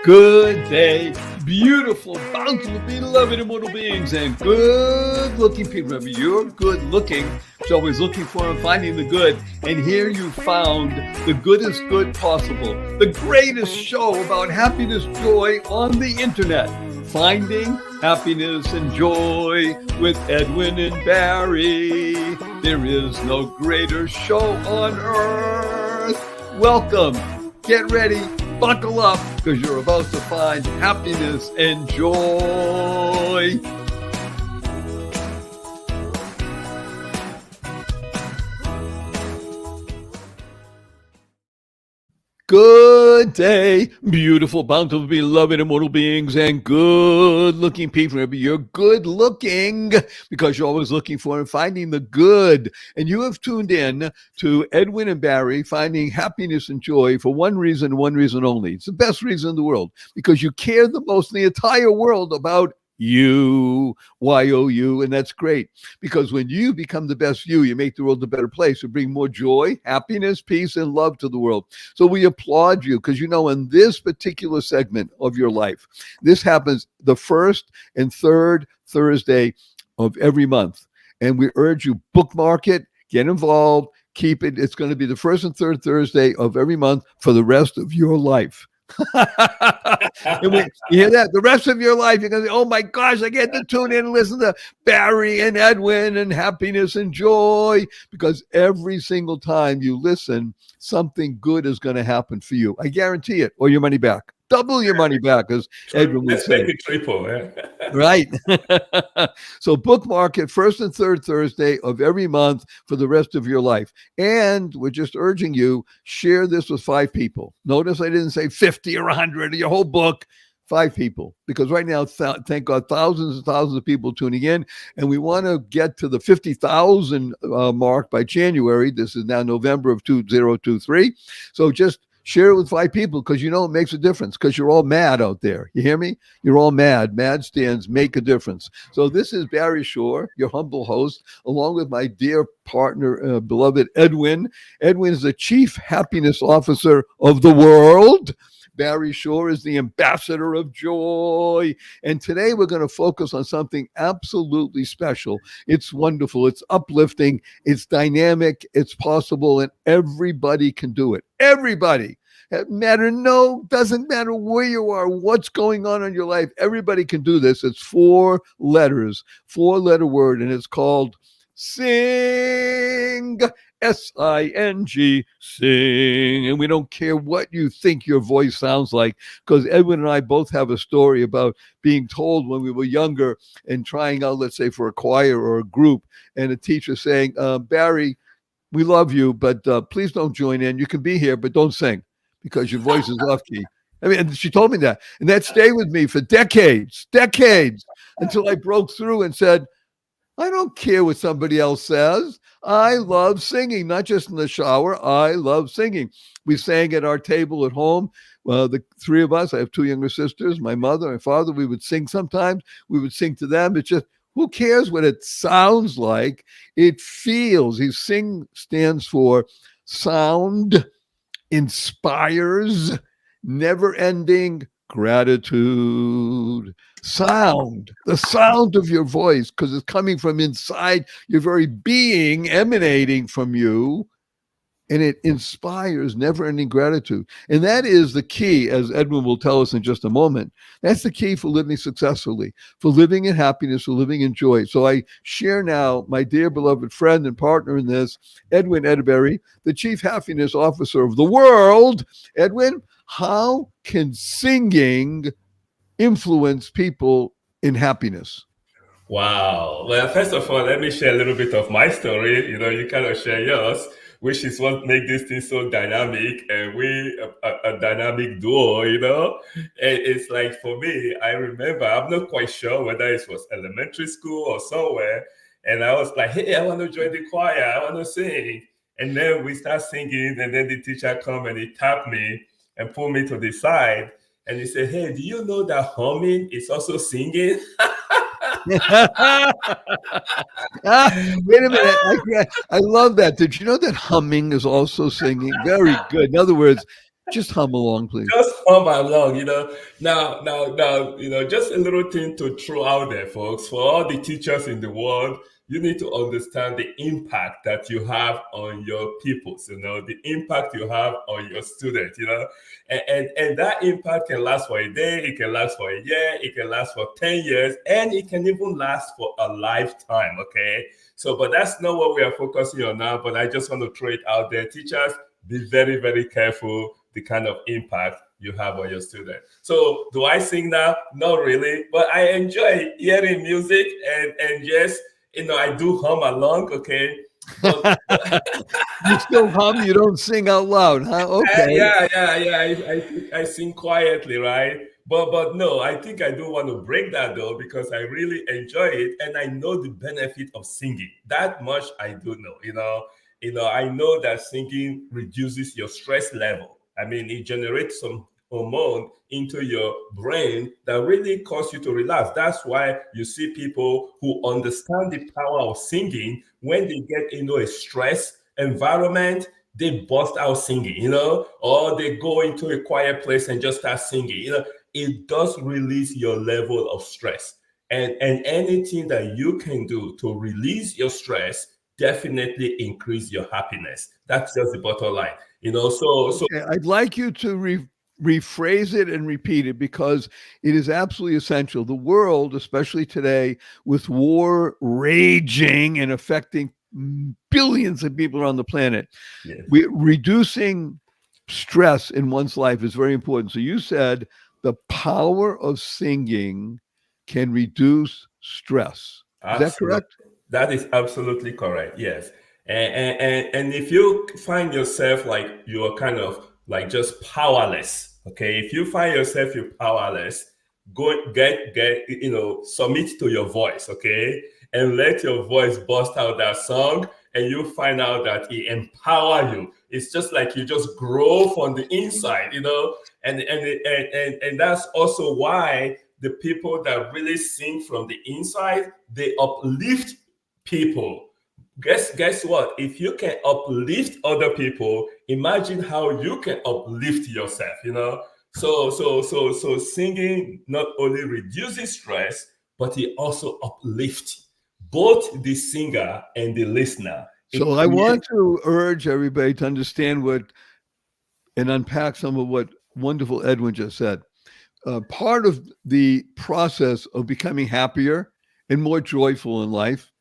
Good day, beautiful, bountiful, beloved immortal beings, and good-looking people. Remember, you're good-looking, so always looking for and finding the good. And here you found the goodest good possible, the greatest show about happiness, joy on the internet. Finding happiness and joy with Edwin and Barry. There is no greater show on earth. Welcome. Get ready. Buckle up, because you're about to find happiness and joy. Good day, beautiful, bountiful, beloved, immortal beings, and good-looking people. Remember, you're good-looking because you're always looking for and finding the good. And you have tuned in to Edwin and Barry finding happiness and joy for one reason only. It's the best reason in the world, because you care the most in the entire world about you, Y-O-U, and that's great, because when you become the best you make the world a better place. You bring more joy, happiness, peace, and love to the world. So we applaud you, because in this particular segment of your life, this happens the first and third Thursday of every month, and we urge you, bookmark it, get involved, keep it. It's going to be the first and third Thursday of every month for the rest of your life. You hear that? The rest of your life, you're going to say, oh my gosh, I get to tune in and listen to Barry and Edwin and happiness and joy, because every single time you listen, something good is going to happen for you. I guarantee it, or your money back. Double your money back, as Edwin would say. Let's make it triple. Yeah. Right. So bookmark it first and third Thursday of every month for the rest of your life. And we're just urging you, share this with 5 people. Notice I didn't say 50 or 100 or your whole book. 5 people, because right now, thank God, thousands and thousands of people tuning in, and we want to get to the 50,000 mark by January. This is now November of 2023. So just share it with 5 people, because it makes a difference, because you're all mad out there. You hear me? You're all mad. Mad stands make a difference. So this is Barry Shore, your humble host, along with my dear partner, beloved Edwin. Edwin is the Chief Happiness Officer of the world. Barry Shore is the ambassador of joy. And today we're going to focus on something absolutely special. It's wonderful. It's uplifting. It's dynamic. It's possible. And everybody can do it. Everybody. Doesn't matter where you are, what's going on in your life. Everybody can do this. It's 4 letters, 4-letter word, and it's called sing. S-I-N-G, sing. And we don't care what you think your voice sounds like, because Edwin and I both have a story about being told when we were younger and trying out, let's say, for a choir or a group, and a teacher saying, Barry, we love you, but please don't join in. You can be here, but don't sing, because your voice is off key. And she told me that. And that stayed with me for decades, until I broke through and said, I don't care what somebody else says. I love singing, not just in the shower. I love singing. We sang at our table at home. The 3 of us, I have 2 younger sisters, my mother and father, we would sing sometimes. We would sing to them. It's just, who cares what it sounds like? It feels. Sing stands for sound, inspires, never-ending gratitude. Sound, the sound of your voice, because it's coming from inside your very being, emanating from you, and it inspires never-ending gratitude. And that is the key, as Edwin will tell us in just a moment. That's the key for living successfully, for living in happiness, for living in joy. So I share now my dear beloved friend and partner in this, Edwin Edberry, the Chief Happiness Officer of the world. Edwin, how can singing influence people in happiness? Wow. Well, first of all, let me share a little bit of my story. You kind of share yours, which is what makes this thing so dynamic, and we a dynamic duo. And it's like, for me, I remember, I'm not quite sure whether it was elementary school or somewhere, and I was like, hey, I want to join the choir, I want to sing. And then we start singing, and then the teacher come and he tapped me and pulled me to the side, and he said, hey, do you know that humming is also singing? Wait a minute. I love that. Did you know that humming is also singing? Very good. In other words, Just hum along, please. Just hum along, Now, just a little thing to throw out there, folks. For all the teachers in the world, you need to understand the impact that you have on your pupils, the impact you have on your students, and that impact can last for a day, it can last for a year, it can last for 10 years, and it can even last for a lifetime, okay? So, but that's not what we are focusing on now, but I just want to throw it out there. Teachers, be very, very careful the kind of impact you have on your student. So do I sing now? Not really, but I enjoy hearing music and yes, I do hum along, okay? But You still hum, you don't sing out loud, huh? Okay. yeah. I sing quietly, right? But no, I think I do want to break that though because I really enjoy it and I know the benefit of singing. That much I do know. I know that singing reduces your stress level. I mean, it generates some hormone into your brain that really cause you to relax. That's why you see people who understand the power of singing when they get into a stress environment, they bust out singing, or they go into a quiet place and just start singing. It does release your level of stress. And anything that you can do to release your stress definitely increase your happiness. That's just the bottom line. So Okay, I'd like you to rephrase it and repeat it because it is absolutely essential. The world, especially today, with war raging and affecting billions of people around the planet, yes, reducing stress in one's life is very important. So you said the power of singing can reduce stress. Is that absolutely. correct? That is absolutely correct. Yes. And if you find yourself like you are kind of like just powerless, okay? If you find yourself you're powerless, go get submit to your voice, okay? And let your voice bust out that song and you find out that it empower you. It's just like you just grow from the inside, and that's also why the people that really sing from the inside, they uplift people. Guess what? If you can uplift other people, imagine how you can uplift yourself, so singing not only reduces stress, but it also uplifts both the singer and the listener. It So I creates. want to urge everybody to understand what and unpack some of what wonderful Edwin just said. Part of the process of becoming happier and more joyful in life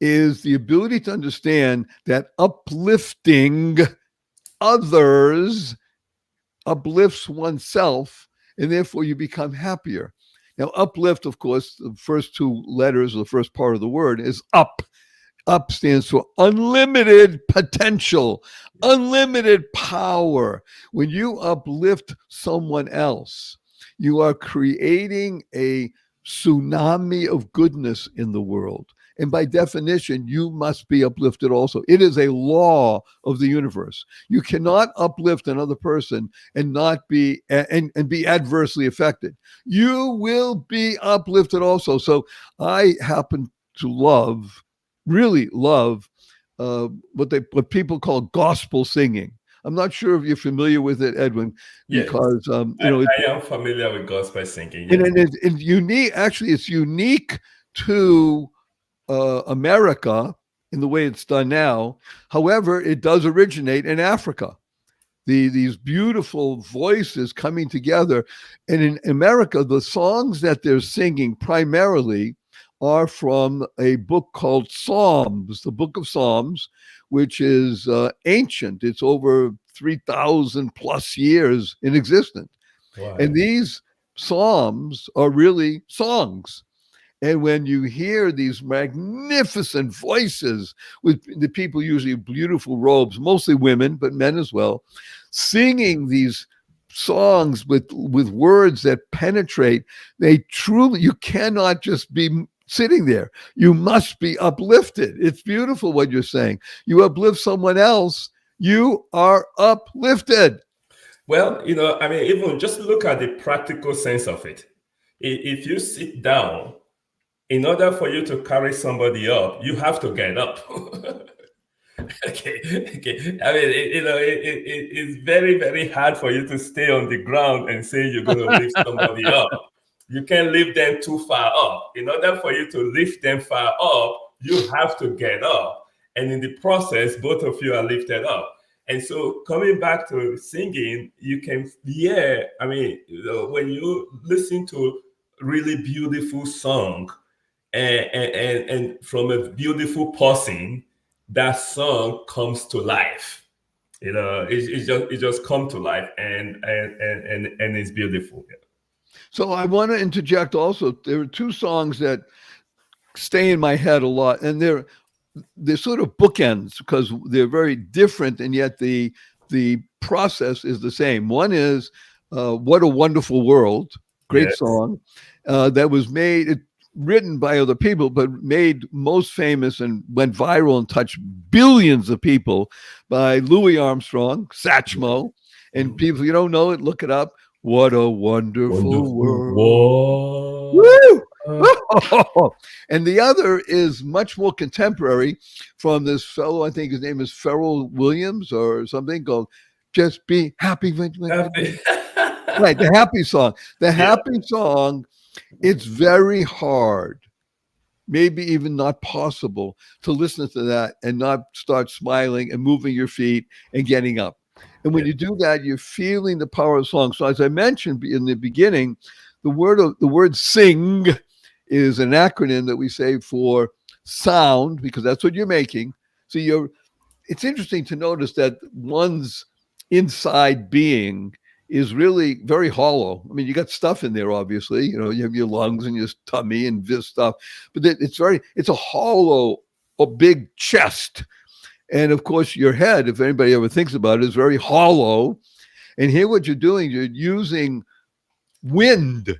is the ability to understand that uplifting others uplifts oneself, and therefore you become happier. Now, uplift, of course, the first two letters, or the first part of the word is up. Up stands for unlimited potential, unlimited power. When you uplift someone else, you are creating a tsunami of goodness in the world. And by definition, you must be uplifted also. It is a law of the universe. You cannot uplift another person and not be and be adversely affected. You will be uplifted also. So I happen to really love what people call gospel singing. I'm not sure if you're familiar with it, Edwin, Yes, because I am familiar with gospel singing. and, Yes. and it's unique. Actually, it's unique to America in the way it's done now. However, it does originate in Africa. These beautiful voices coming together, and in America, the songs that they're singing primarily are from a book called Psalms, the Book of Psalms, which is ancient. It's over 3,000 plus years in existence, and Wow. these psalms are really songs. And when you hear these magnificent voices with the people usually beautiful robes, mostly women, but men as well, singing these songs with words that penetrate, they truly, you cannot just be sitting there. You must be uplifted. It's beautiful what you're saying. You uplift someone else, you are uplifted. Well, I mean, even just look at the practical sense of it. If you sit down, in order for you to carry somebody up, you have to get up. Okay, okay. I mean, it's very, very hard for you to stay on the ground and say you're going to lift somebody up. You can't lift them too far up. In order for you to lift them far up, you have to get up. And in the process, both of you are lifted up. And so, coming back to singing, you can, yeah, I mean, when you listen to really beautiful song, and from a beautiful person, that song comes to life. It just come to life, and it's beautiful. So I want to interject also. There are two songs that stay in my head a lot, and they're sort of bookends because they're very different, and yet the process is the same. One is "What a Wonderful World," great Yes, song that was written by other people, but made most famous and went viral and touched billions of people by Louis Armstrong, Satchmo, and Mhm. people, if you don't know it, look it up. What a wonderful Wonderful world. war. Woo! And the other is much more contemporary from this fellow, I think his name is Pharrell Williams or something, called Just Be Happy. Happy. Right, the happy song. The Yeah, happy song, it's very hard, maybe even not possible to listen to that and not start smiling and moving your feet and getting up. And when yeah, you do that, you're feeling the power of the song. So as I mentioned in the beginning, the word sing is an acronym that we say for sound because that's what you're making. So it's interesting to notice that one's inside being is really very hollow. I mean, you got stuff in there, obviously. You have your lungs and your tummy and this stuff, but it's a hollow, a big chest. And of course, your head, if anybody ever thinks about it, is very hollow. And here, what you're doing, you're using wind,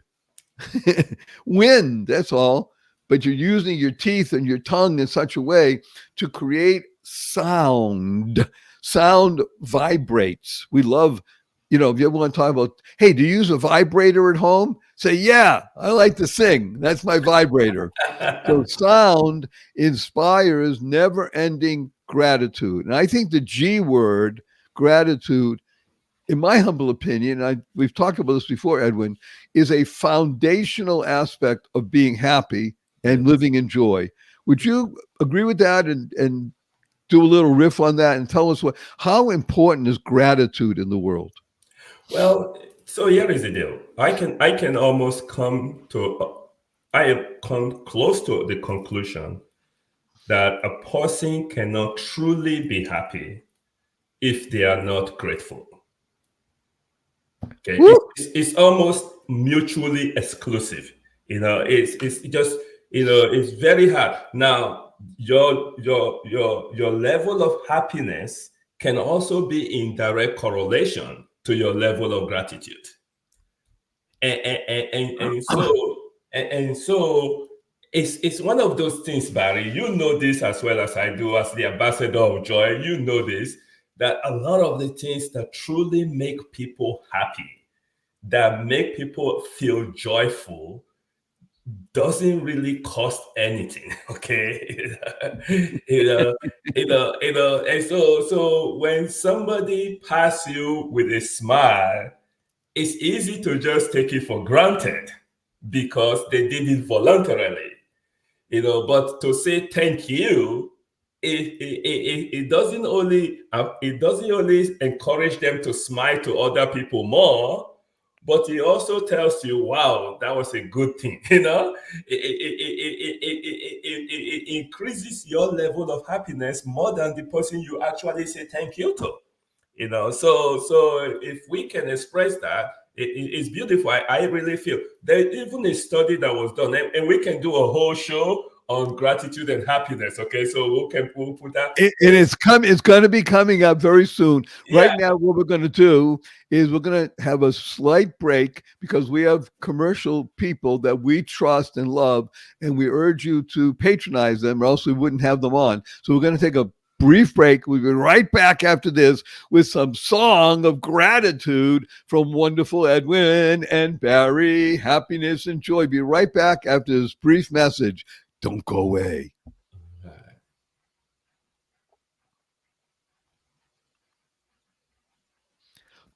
wind, that's all. But you're using your teeth and your tongue in such a way to create sound. Sound vibrates. We love, if you ever want to talk about, hey, do you use a vibrator at home? Say, yeah, I like to sing. That's my vibrator. So sound inspires never ending gratitude. And I think the G word, gratitude, in my humble opinion, we've talked about this before, Edwin, is a foundational aspect of being happy yes. and living in joy. Would you agree with that and do a little riff on that and tell us how important is gratitude in the world? Well, so here is the deal. I can almost come to I have come close to the conclusion that a person cannot truly be happy if they are not grateful. Okay, Woo! it's almost mutually exclusive. It's just it's very hard. Now, your level of happiness can also be in direct correlation to your level of gratitude. And so it's one of those things, Barry. You know this as well as I do, as the ambassador of joy. You know this, that a lot of the things that truly make people happy, that make people feel joyful, doesn't really cost anything. Okay. you know and so when somebody passes you with a smile, it's easy to just take it for granted because they did it voluntarily. But to say thank you, it doesn't only encourage them to smile to other people more, but it also tells you, wow, that was a good thing. It increases your level of happiness more than the person you actually say thank you to. So if we can express that, it's beautiful. I really feel there's even a study that was done, and we can do a whole show on gratitude and happiness. Okay, so we'll put that. It's going to be coming up very soon. Yeah. Right now, what we're going to do is we're going to have a slight break because we have commercial people that we trust and love, and we urge you to patronize them, or else we wouldn't have them on. So we're going to take a brief break. We'll be right back after this with some song of gratitude from wonderful Edwin and Barry. Happiness and joy. Be right back after this brief message. Don't go away.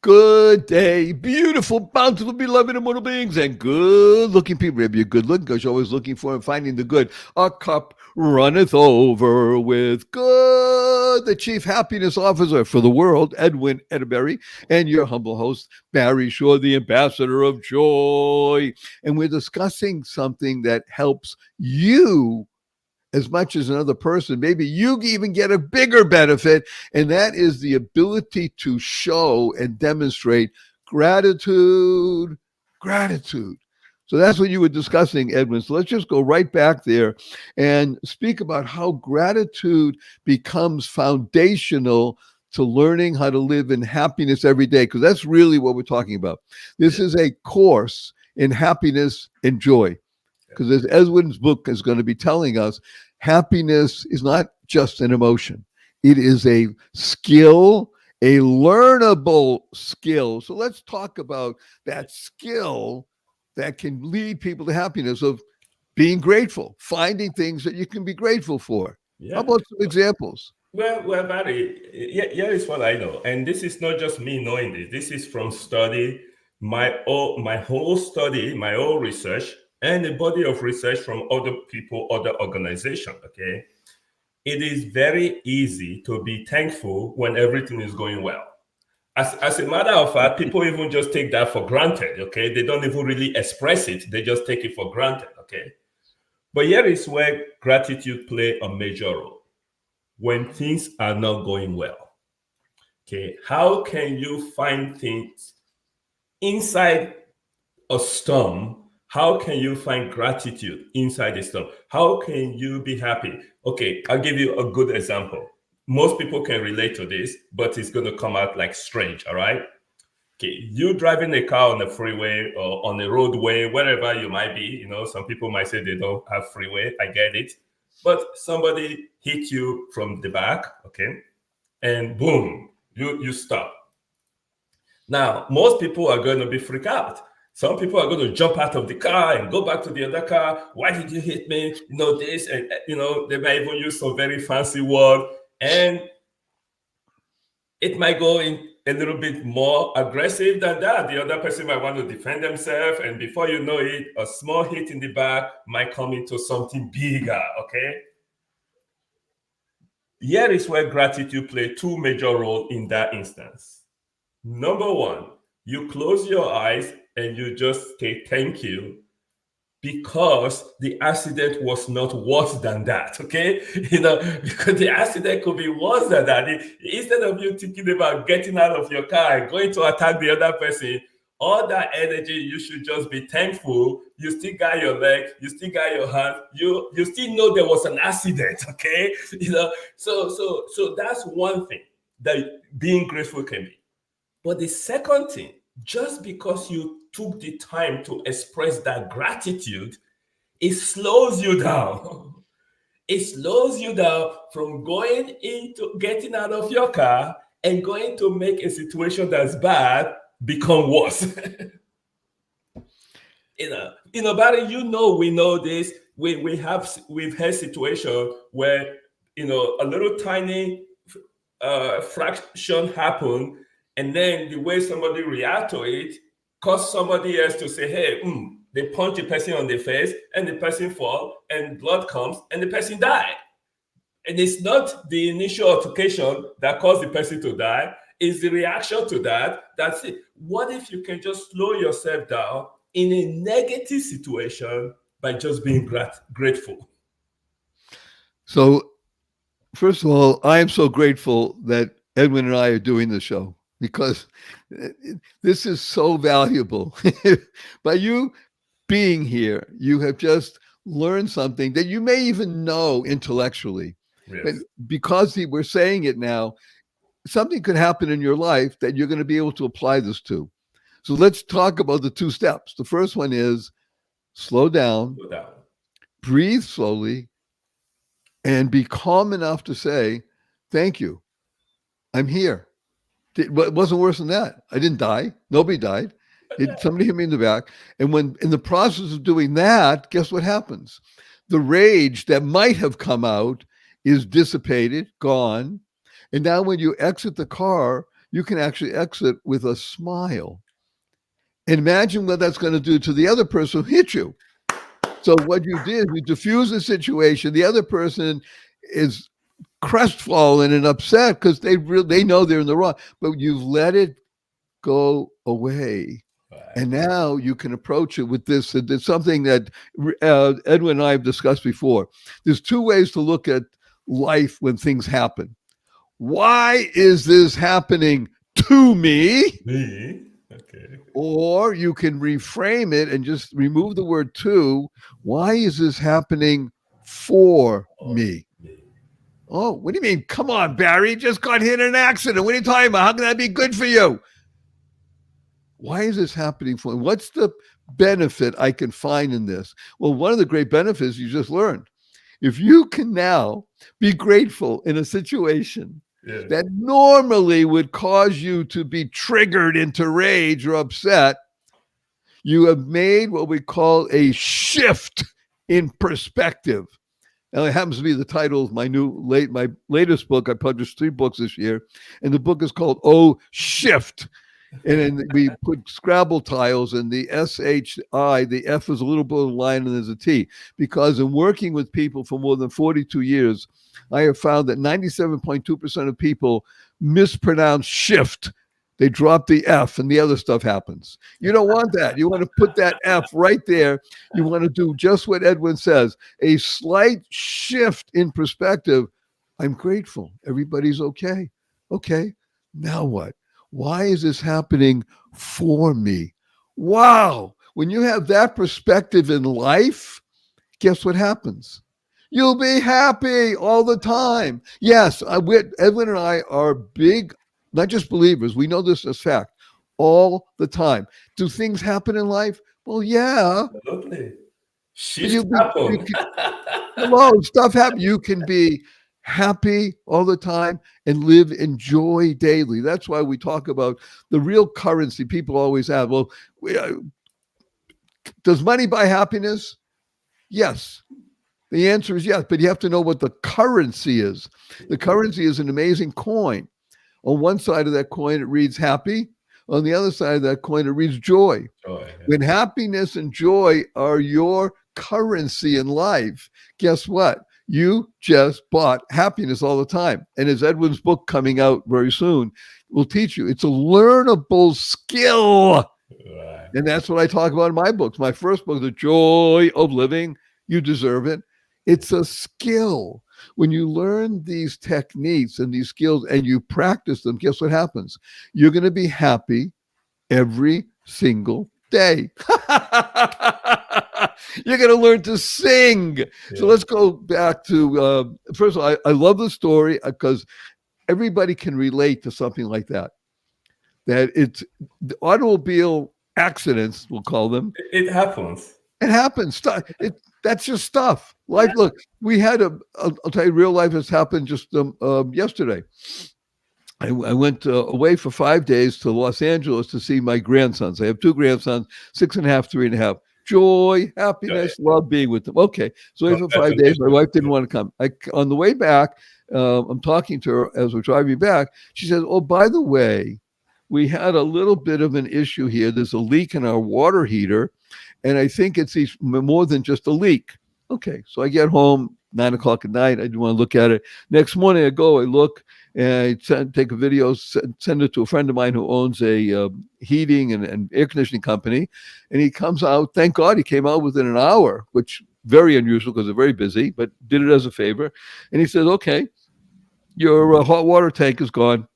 Good day, beautiful, bountiful, beloved, immortal beings, and good-looking people. Maybe you're good looking because you're always looking for and finding the good. Our cup runneth over with good. The Chief Happiness Officer for the world, Edwin Edberry, and your humble host, Barry Shore, the Ambassador of Joy. And we're discussing something that helps you as much as another person. Maybe you even get a bigger benefit, and that is the ability to show and demonstrate gratitude. Gratitude. So that's what you were discussing, Edwin. So let's just go right back there and speak about how gratitude becomes foundational to learning how to live in happiness every day, because that's really what we're talking about. This is a course in happiness and joy. Because as Edwin's book is going to be telling us, happiness is not just an emotion. It is a skill, a learnable skill. So let's talk about that skill that can lead people to happiness of being grateful, finding things that you can be grateful for. How Yeah. about some examples? Well, Barry, here is what I know, and this is not just me knowing this. This is from study, my whole study, my whole research, and a body of research from other people, other organizations. Okay, it is very easy to be thankful when everything is going well. As a matter of fact, people even just take that for granted. Okay, they don't even really express it; they just take it for granted. Okay, but here is where gratitude play a major role when things are not going well. Okay, how can you find things inside a storm? How can you find gratitude inside a storm? How can you be happy? Okay, I'll give you a good example. Most people can relate to this, but it's going to come out like strange, all right? Okay, you driving a car on the freeway or on the roadway, wherever you might be, some people might say they don't have freeway. I get it. But somebody hit you from the back, okay? And boom, you stop. Now, most people are going to be freaked out. Some people are going to jump out of the car and go back to the other car. Why did you hit me? This, and they might even use some very fancy word, and it might go in a little bit more aggressive than that. The other person might want to defend themselves, and before you know it, a small hit in the back might come into something bigger. Okay. Here is where gratitude plays two major roles in that instance. Number one, you close your eyes and you just say thank you because the accident was not worse than that. Okay, because the accident could be worse than that. Instead of you thinking about getting out of your car and going to attack the other person, all that energy, you should just be thankful. You still got your leg, you still got your hand, you still know there was an accident. Okay, so that's one thing that being grateful can be. But the second thing, just because you took the time to express that gratitude, it slows you down. It slows you down from going into getting out of your car and going to make a situation that's bad become worse. Barry, we know this. We've had situations where a little tiny fraction happen, and then the way somebody react to it cause somebody else to say, hey, they punch the person on the face and the person fall and blood comes and the person die. And it's not the initial altercation that caused the person to die, it's the reaction to that. That's it. What if you can just slow yourself down in a negative situation by just being grateful? So, first of all, I am so grateful that Edwin and I are doing the show because this is so valuable. By you being here, you have just learned something that you may even know intellectually. Yes. But because we're saying it now, something could happen in your life that you're going to be able to apply this to. So let's talk about the two steps. The first one is slow down, breathe slowly, and be calm enough to say, thank you. I'm here. It wasn't worse than that. I didn't die. Nobody died. Somebody hit me in the back. And when in the process of doing that, guess what happens? The rage that might have come out is dissipated, gone. And now when you exit the car, you can actually exit with a smile. And imagine what that's going to do to the other person who hit you. So what you did, you diffuse the situation. The other person is crestfallen and upset because they know they're in the wrong, but you've let it go away. Right. And now you can approach it with this. It's something that Edwin and I have discussed before. There's two ways to look at life when things happen. Why is this happening to me? Me? Okay. Or you can reframe it and just remove the word to. Why is this happening for Or me? me. Oh, what do you mean? Come on, Barry. Just got hit in an accident. What are you talking about? How can that be good for you? Why is this happening for me? What's the benefit I can find in this? Well, one of the great benefits you just learned. If you can now be grateful in a situation Yeah. that normally would cause you to be triggered into rage or upset, you have made what we call a shift in perspective. Now, it happens to be the title of my latest book. I published 3 books this year, and the book is called "Oh Shift." And then we put Scrabble tiles, and the SHI, the F is a little bit of a line, and there's a T. Because in working with people for more than 42 years, I have found that 97.2% of people mispronounce shift. They drop the F and the other stuff happens. You don't want that. You want to put that F right there. You want to do just what Edwin says, a slight shift in perspective. I'm grateful. Everybody's okay. Okay. Now what? Why is this happening for me? Wow. When you have that perspective in life, guess what happens? You'll be happy all the time. Yes, Edwin and I are big, not just believers. We know this as fact all the time. Do things happen in life? Well, yeah. Absolutely. But Shift happen. hello, stuff happens. You can be happy all the time and live in joy daily. That's why we talk about the real currency. People always ask, well, does money buy happiness? Yes. The answer is yes, but you have to know what the currency is. The currency is an amazing coin. On one side of that coin, it reads happy. On the other side of that coin, it reads joy. Joy. When happiness and joy are your currency in life, guess what? You just bought happiness all the time. And as Edwin's book coming out very soon will teach you, it's a learnable skill. Right. And that's what I talk about in my books. My first book, The Joy of Living, You Deserve It. It's a skill. When you learn these techniques and these skills and you practice them, guess what happens? You're going to be happy every single day. You're going to learn to sing. Yeah. So let's go back to, first of all, I love the story because everybody can relate to something like that. That it's the automobile accidents, we'll call them. It happens. It happens. That's just stuff. Life. Look, we had I'll tell you, real life has happened just yesterday. I went away for 5 days to Los Angeles to see my grandsons. I have 2 grandsons, 6.5, 3.5. Joy, happiness, love being with them. Okay, so away for 5 days. My wife didn't want to come. On the way back, I'm talking to her as we're driving back. She says, "Oh, by the way, we had a little bit of an issue here. There's a leak in our water heater, and I think it's more than just a leak." Okay, so I get home 9 o'clock at night. I didn't want to look at it. Next morning, I look, and I take a video, send it to a friend of mine who owns a heating and air conditioning company, and he comes out. Thank God he came out within an hour, which very unusual because they're very busy, but did it as a favor. And he says, "Okay, your hot water tank is gone."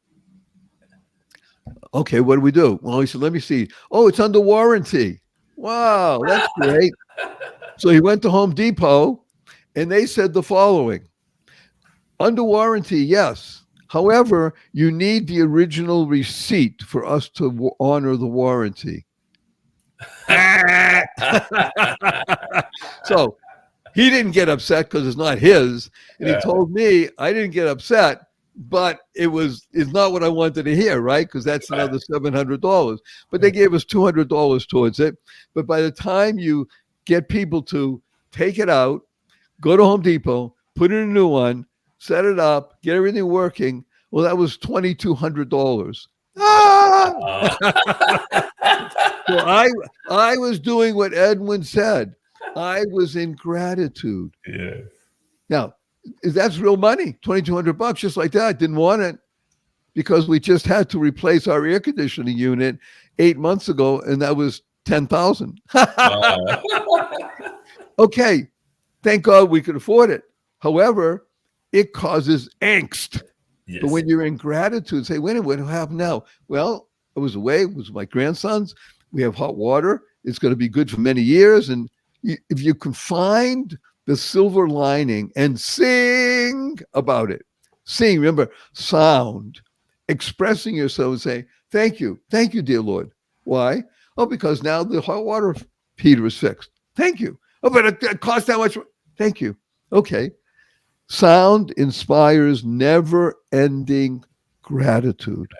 Okay, what do we do? Well, he said, "Let me see. Oh, it's under warranty." Wow, that's great. So he went to Home Depot, and they said the following: under warranty, yes. However, you need the original receipt for us to honor the warranty. So he didn't get upset because it's not his. And he told me I didn't get upset, but it's not what I wanted to hear, right? Because that's another $700. But they gave us $200 towards it. But by the time you get people to take it out, go to Home Depot, put in a new one, set it up, get everything working, well, that was $2,200. Ah! Uh, So I was doing what Edwin said. I was in gratitude. yeah. Now, that's real money, $2,200, just like that. I didn't want it because we just had to replace our air conditioning unit 8 months ago, and that was 10,000. Wow. Okay, thank God we could afford it. However, it causes angst. But Yes. when you're in gratitude, say, wait a minute, what happened now? Well, I was away, it was my grandsons. We have hot water. It's going to be good for many years. And if you can find the silver lining and sing about it, sing, remember, sound, expressing yourself and say, thank you, dear Lord. Why? Oh, because now the hot water heater is fixed. Thank you. Oh, but it cost that much. Thank you. Okay. Sound inspires never ending gratitude.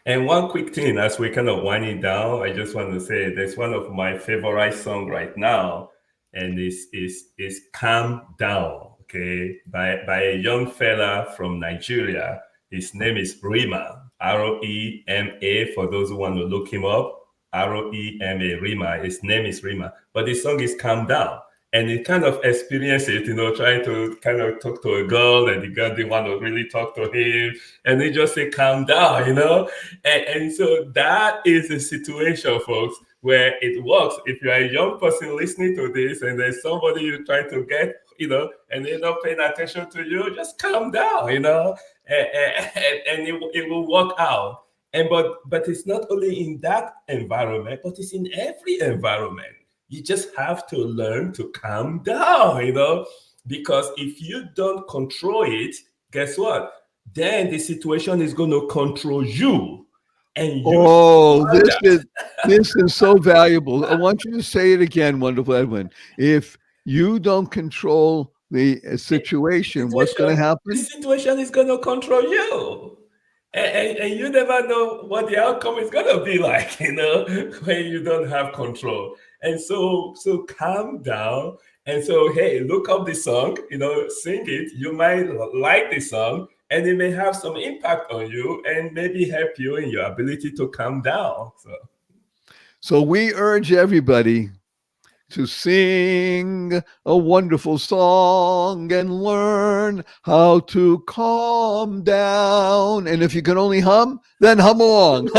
And one quick thing as we kind of winding down, I just want to say there's one of my favorite song right now, and is "Calm Down," okay, by a young fella from Nigeria. His name is Rema, Rema. For those who want to look him up, Rema, Rema. His name is Rema, but the song is "Calm Down." And he kind of experienced it, trying to kind of talk to a girl, and the girl didn't want to really talk to him. And he just say, calm down. And so that is the situation, folks, where it works. If you're a young person listening to this and there's somebody you're trying to get, and they're not paying attention to you, just calm down, and it will work out. And but it's not only in that environment, but it's in every environment. You just have to learn to calm down, because if you don't control it, guess what? Then the situation is going to control you, and you Oh, want that. this is so valuable. I want you to say it again, wonderful Edwin. If you don't control the situation, what's going to The happen? situation is going to control you. And you never know what the outcome is going to be like, when you don't have control. And so calm down. And so, hey, look up the song, sing it. You might like the song, and it may have some impact on you and maybe help you in your ability to calm down. So we urge everybody to sing a wonderful song and learn how to calm down. And if you can only hum, then hum along.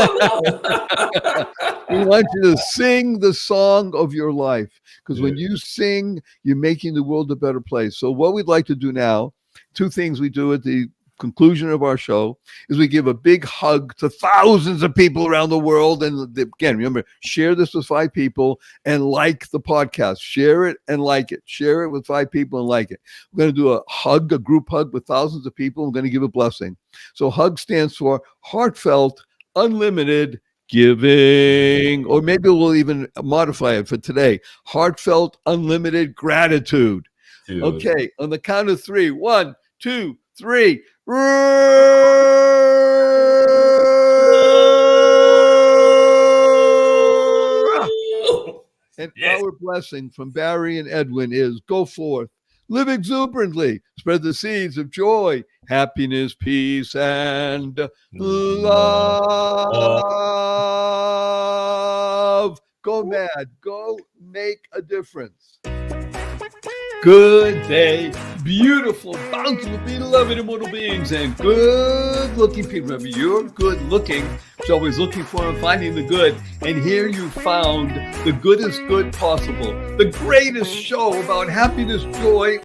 We want you to sing the song of your life, because when you sing, you're making the world a better place. So what we'd like to do now, two things we do at the conclusion of our show, is we give a big hug to thousands of people around the world. And again, remember, share this with 5 people and like the podcast. Share it and like it. Share it with 5 people and like it. We're going to do a group hug with thousands of people. We're going to give a blessing. So hug stands for heartfelt, unlimited giving, or maybe we'll even modify it for today. Heartfelt, unlimited gratitude. Dude. Okay, on the count of 3. 1, 2, 3. And our blessing from Barry and Edwin is go forth, live exuberantly, spread the seeds of joy, happiness, peace, and love. Go mad, go make a difference. Good day, beautiful, bountiful, beloved immortal beings, and good-looking people. Remember, you're good-looking, so always looking for and finding the good. And here you found the goodest good possible, the greatest show about happiness, joy,